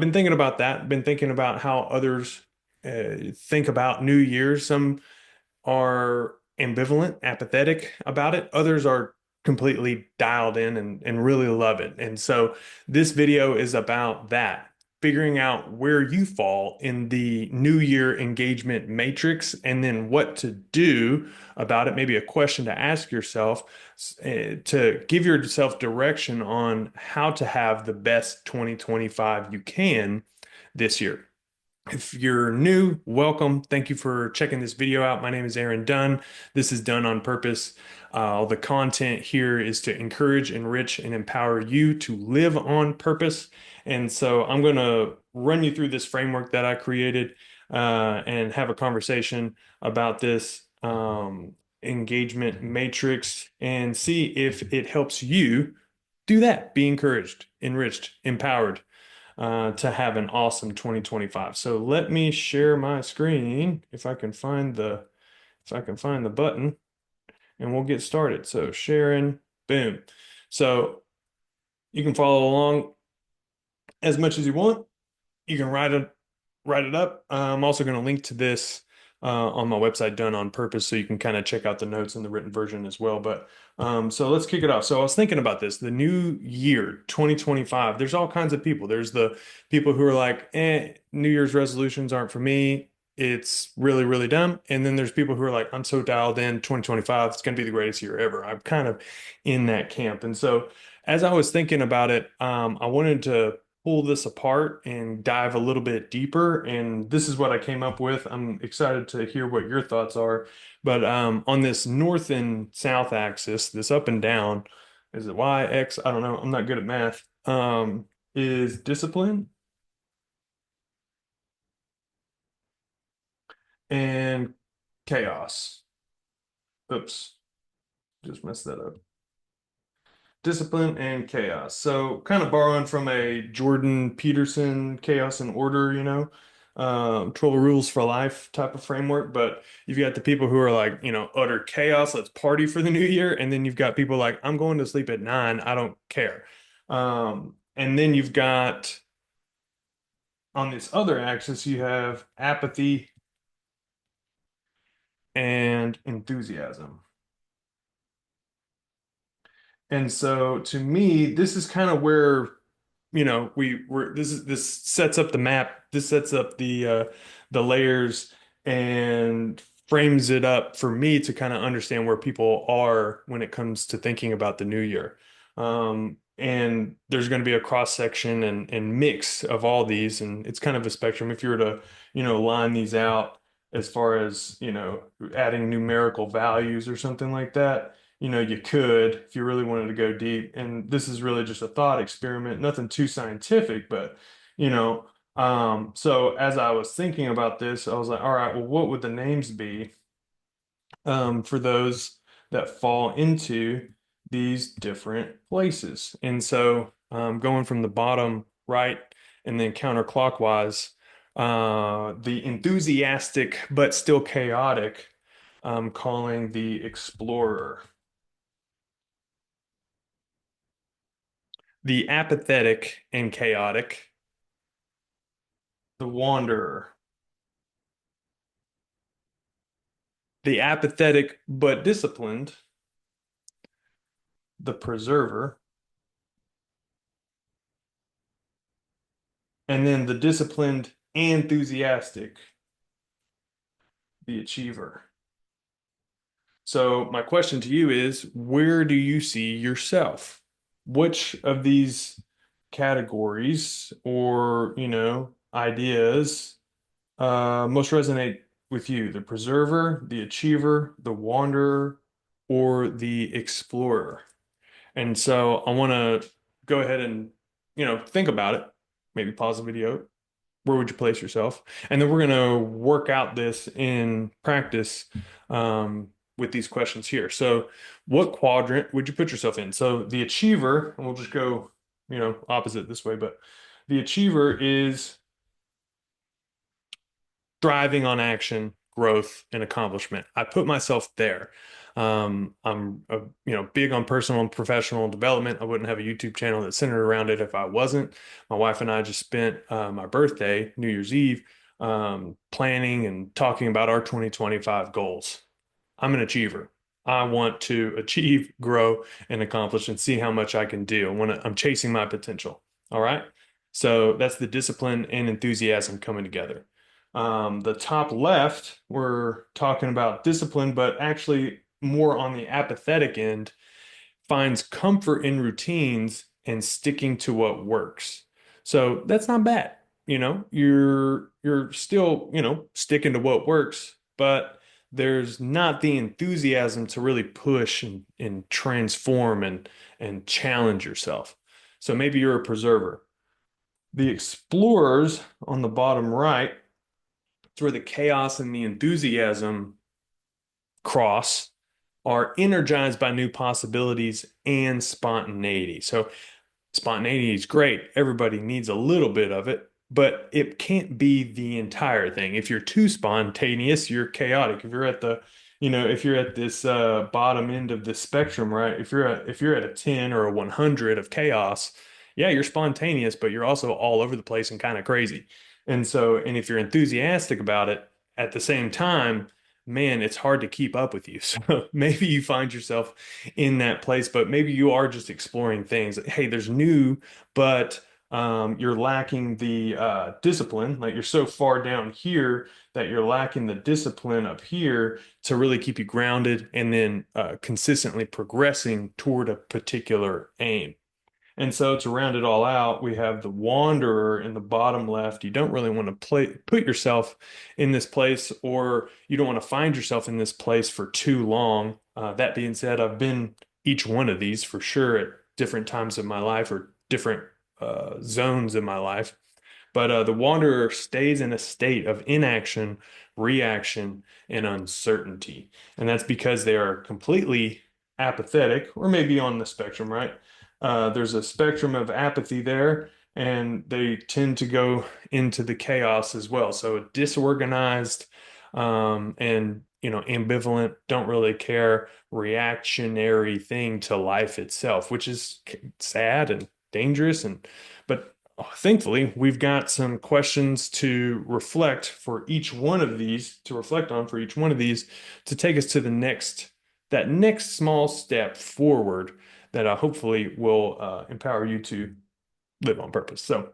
Been thinking about that. Been thinking about how others think about New Year's. Some are ambivalent, apathetic about it. Others are completely dialed in and really love it. And so this video is about that, figuring out where you fall in the New Year engagement matrix and then what to do about it. Maybe a question to ask yourself to give yourself direction on how to have the best 2025 you can this year. If you're new, welcome. Thank you for checking this video out. My name is Aaron Dunn. This is Done on Purpose. The content here is to encourage, enrich, and empower you to live on purpose. And so I'm going to run you through this framework that I created and have a conversation about this engagement matrix and see if it helps you do that. Be encouraged, enriched, empowered to have an awesome 2025. So let me share my screen if I can find the button and we'll get started. So sharing, boom. So you can follow along as much as you want. You can write it up. I'm also going to link to this on my website, Done on Purpose, so you can kind of check out the notes in the written version as well. But so let's kick it off. So I was thinking about this, the new year, 2025. There's all kinds of people. There's the people who are like, New Year's resolutions aren't for me. It's really, really dumb. And then there's people who are like, I'm so dialed in, 2025, it's going to be the greatest year ever. I'm kind of in that camp. And so as I was thinking about it, I wanted to pull this apart and dive a little bit deeper. And this is what I came up with. I'm excited to hear what your thoughts are. But on this north and south axis, this up and down, is it Y, X? I don't know. I'm not good at math. Is discipline and chaos. Oops, just messed that up. Discipline and chaos. So kind of borrowing from a Jordan Peterson chaos and order, 12 rules for life type of framework. But you've got the people who are like, utter chaos, let's party for the new year. And then you've got people like, I'm going to sleep at 9, I don't care. And then you've got on this other axis, you have apathy and enthusiasm. And so to me, this is kind of where this sets up the map. This sets up the layers and frames it up for me to kind of understand where people are when it comes to thinking about the new year. And there's going to be a cross section and mix of all these, and it's kind of a spectrum. If you were to, line these out as far as, adding numerical values or something like that, you could if you really wanted to go deep. And this is really just a thought experiment, nothing too scientific, but so as I was thinking about this, I was like, all right, well, what would the names be for those that fall into these different places? And so going from the bottom right and then counterclockwise, the enthusiastic but still chaotic, calling the explorer. The apathetic and chaotic, the wanderer, the apathetic but disciplined, the preserver, and then the disciplined and enthusiastic, the achiever. So, my question to you is, where do you see yourself? Which of these categories or, ideas most resonate with you? The preserver, the achiever, the wanderer, or the explorer? And so I want to go ahead and, think about it. Maybe pause the video. Where would you place yourself? And then we're going to work out this in practice with these questions here. So, what quadrant would you put yourself in? So, the achiever, and we'll just go, opposite this way, but the achiever is thriving on action, growth, and accomplishment. I put myself there. I'm big on personal and professional development. I wouldn't have a YouTube channel that's centered around it if I wasn't. My wife and I just spent my birthday, New Year's Eve, planning and talking about our 2025 goals. I'm an achiever. I want to achieve, grow, and accomplish and see how much I can do. I'm chasing my potential. All right. So that's the discipline and enthusiasm coming together. The top left, we're talking about discipline, but actually more on the apathetic end, finds comfort in routines and sticking to what works. So that's not bad. You're still, sticking to what works, but there's not the enthusiasm to really push and transform and challenge yourself. So maybe you're a preserver. The explorers on the bottom right, it's where the chaos and the enthusiasm cross, are energized by new possibilities and spontaneity. So spontaneity is great. Everybody needs a little bit of it, but it can't be the entire thing. If you're too spontaneous, you're chaotic. If you're at this bottom end of the spectrum, right? If you're at a 10 or a 100 of chaos, yeah, you're spontaneous, but you're also all over the place and kind of crazy. And if you're enthusiastic about it at the same time, man, it's hard to keep up with you. So maybe you find yourself in that place, but maybe you are just exploring things. Hey, there's new, but you're lacking the discipline. Like you're so far down here that you're lacking the discipline up here to really keep you grounded and then consistently progressing toward a particular aim. And so to round it all out, we have the wanderer in the bottom left. You don't really want to put yourself in this place, or you don't want to find yourself in this place for too long. That being said, I've been each one of these for sure at different times of my life or different zones in my life. But the wanderer stays in a state of inaction, reaction, and uncertainty. And that's because they are completely apathetic, or maybe on the spectrum, right? There's a spectrum of apathy there, and they tend to go into the chaos as well. So disorganized, and ambivalent, don't really care, reactionary thing to life itself, which is sad and dangerous. But thankfully, we've got some questions to reflect on for each one of these to take us to that next small step forward that hopefully will empower you to live on purpose. So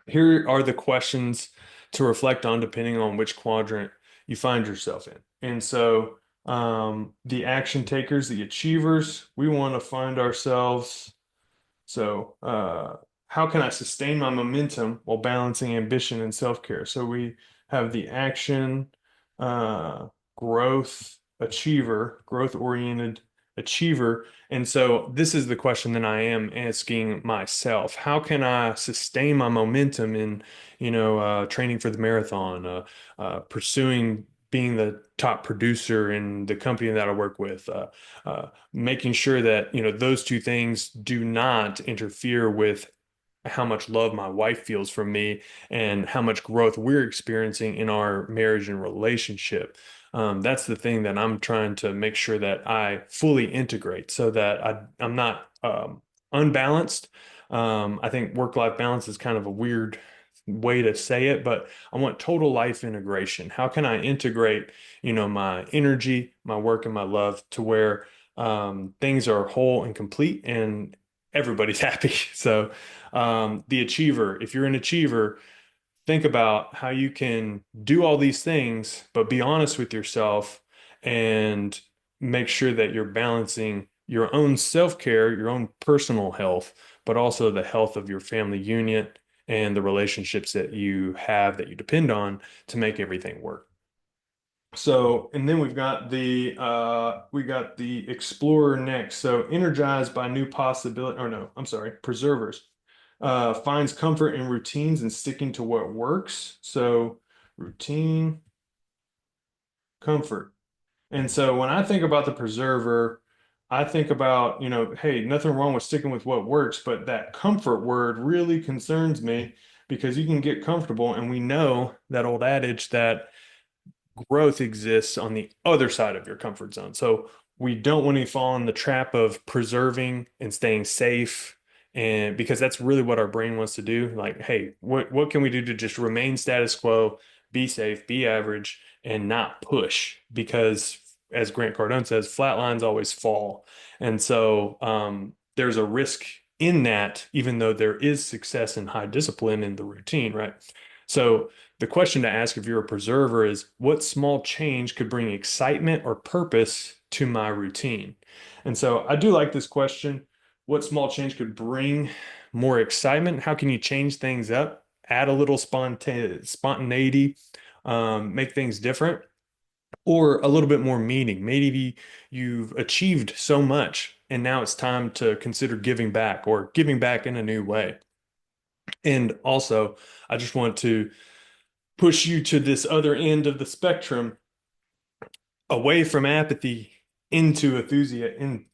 here are the questions to reflect on depending on which quadrant you find yourself in. And so the action takers, the achievers, we want to find ourselves. So, how can I sustain my momentum while balancing ambition and self-care? So we have the action, uh, growth achiever, growth-oriented achiever. And so this is the question that I am asking myself. How can I sustain my momentum in, training for the marathon, pursuing being the top producer in the company that I work with, making sure that those two things do not interfere with how much love my wife feels from me and how much growth we're experiencing in our marriage and relationship. That's the thing that I'm trying to make sure that I fully integrate so that I'm not unbalanced. I think work-life balance is kind of a weird way to say it, but I want total life integration. How can I integrate, my energy, my work, and my love to where things are whole and complete and everybody's happy? So, the achiever, if you're an achiever, think about how you can do all these things, but be honest with yourself and make sure that you're balancing your own self-care, your own personal health, but also the health of your family unit and the relationships that you have that you depend on to make everything work. So, and then we got the explorer next. So, energized by new possibility, or no, I'm sorry, preservers. Finds comfort in routines and sticking to what works. So, routine, comfort. And so when I think about the preserver, I think about, hey, nothing wrong with sticking with what works, but that comfort word really concerns me because you can get comfortable, and we know that old adage that growth exists on the other side of your comfort zone. So we don't want to fall in the trap of preserving and staying safe. And because that's really what our brain wants to do. Like, hey, what can we do to just remain status quo, be safe, be average, and not push? Because as Grant Cardone says, flat lines always fall. And so there's a risk in that, even though there is success and high discipline in the routine, right? So the question to ask if you're a preserver is what small change could bring excitement or purpose to my routine? And so I do like this question. What small change could bring more excitement? How can you change things up? Add a little spontaneity, make things different, or a little bit more meaning. Maybe you've achieved so much and now it's time to consider giving back or giving back in a new way. And also, I just want to push you to this other end of the spectrum, away from apathy into enthusiasm.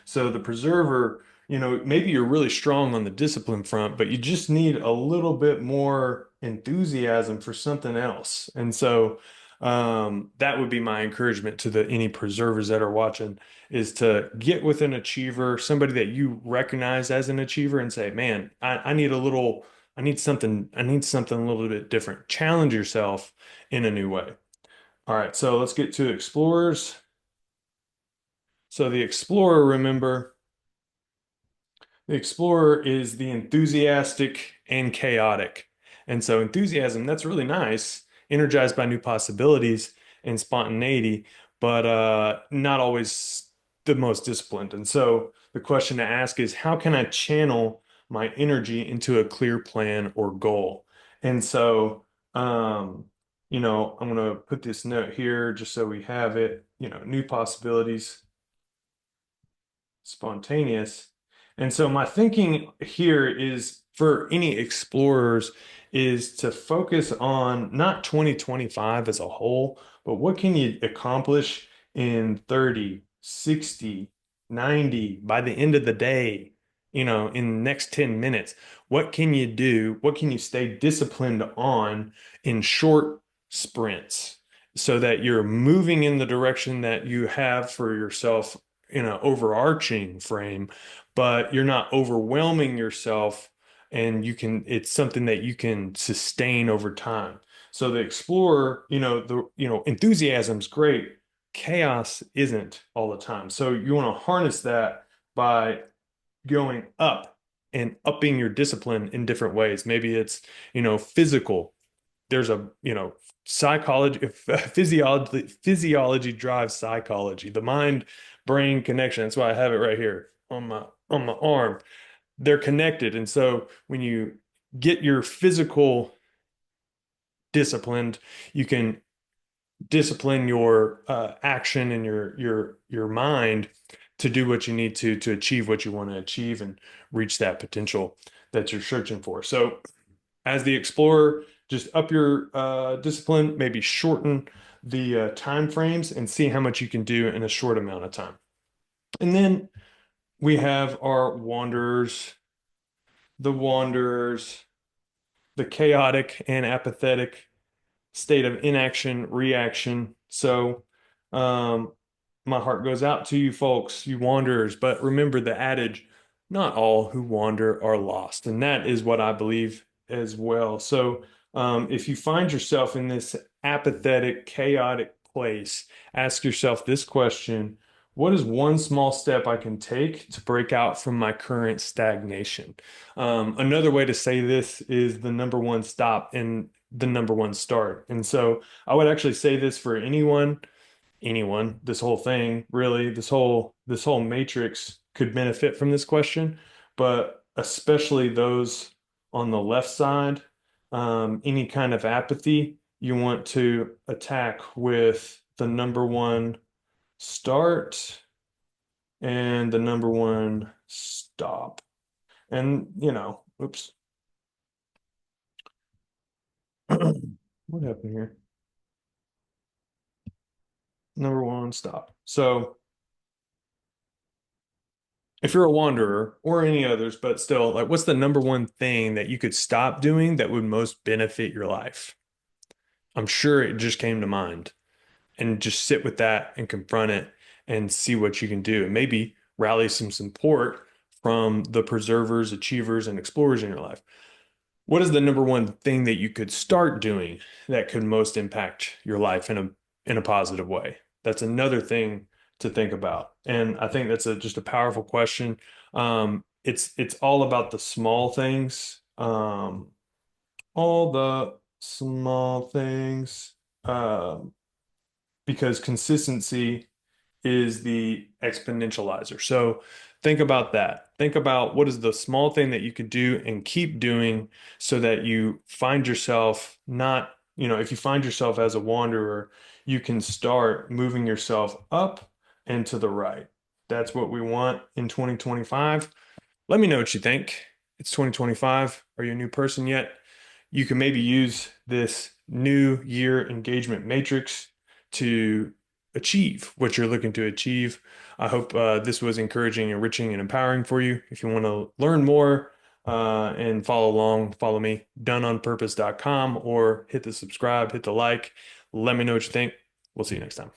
So the preserver, maybe you're really strong on the discipline front, but you just need a little bit more enthusiasm for something else. And so that would be my encouragement to the any preservers that are watching is to get with an achiever, somebody that you recognize as an achiever, and say, man, I need a little, I need something a little bit different. Challenge yourself in a new way. All right, so let's get to explorers. So the explorer, remember, the explorer is the enthusiastic and chaotic. And so enthusiasm, that's really nice, energized by new possibilities and spontaneity, but not always the most disciplined. And so the question to ask is, how can I channel my energy into a clear plan or goal? And so, I'm going to put this note here just so we have it, new possibilities, spontaneous. And so my thinking here is for any explorers is to focus on not 2025 as a whole, but what can you accomplish in 30, 60, 90 by the end of the day, in the next 10 minutes? What can you do? What can you stay disciplined on in short sprints so that you're moving in the direction that you have for yourself in an overarching frame, but you're not overwhelming yourself and it's something that you can sustain over time. So the explorer, enthusiasm's great. Chaos isn't all the time. So you want to harness that by going up and upping your discipline in different ways. Maybe it's, physical. There's a, psychology, physiology drives psychology, the mind brain connection. That's why I have it right here on my arm. They're connected. And so when you get your physical disciplined, you can discipline your action and your mind to do what you need to achieve what you want to achieve and reach that potential that you're searching for. So as the explorer, just up your discipline, maybe shorten the time frames and see how much you can do in a short amount of time. And then we have our wanderers, the chaotic and apathetic state of inaction, reaction. So, um, my heart goes out to you folks, you wanderers. But remember the adage, not all who wander are lost. And that is what I believe as well. So, if you find yourself in this apathetic, chaotic place, ask yourself this question. What is one small step I can take to break out from my current stagnation? Another way to say this is the number one stop and the number one start. And so I would actually say this for anyone, this whole thing, really, this whole matrix could benefit from this question, but especially those on the left side, any kind of apathy, you want to attack with the number one start and the number one stop. And, oops, what happened here? Number one stop. So if you're a wanderer or any others, but still, like, what's the number one thing that you could stop doing that would most benefit your life? I'm sure it just came to mind. and just sit with that and confront it and see what you can do. And maybe rally some support from the preservers, achievers, and explorers in your life. What is the number one thing that you could start doing that could most impact your life in a positive way? That's another thing to think about. And I think that's just a powerful question. It's all about the small things. All the small things. Because consistency is the exponentializer. So think about that. Think about what is the small thing that you could do and keep doing so that you find yourself not, if you find yourself as a wanderer, you can start moving yourself up and to the right. That's what we want in 2025. Let me know what you think. It's 2025. Are you a new person yet? You can maybe use this new year engagement matrix to achieve what you're looking to achieve. I hope this was encouraging, enriching, and empowering for you. If you want to learn more and follow along, follow me, dunonpurpose.com, or hit the subscribe, hit the like. Let me know what you think. We'll see you next time.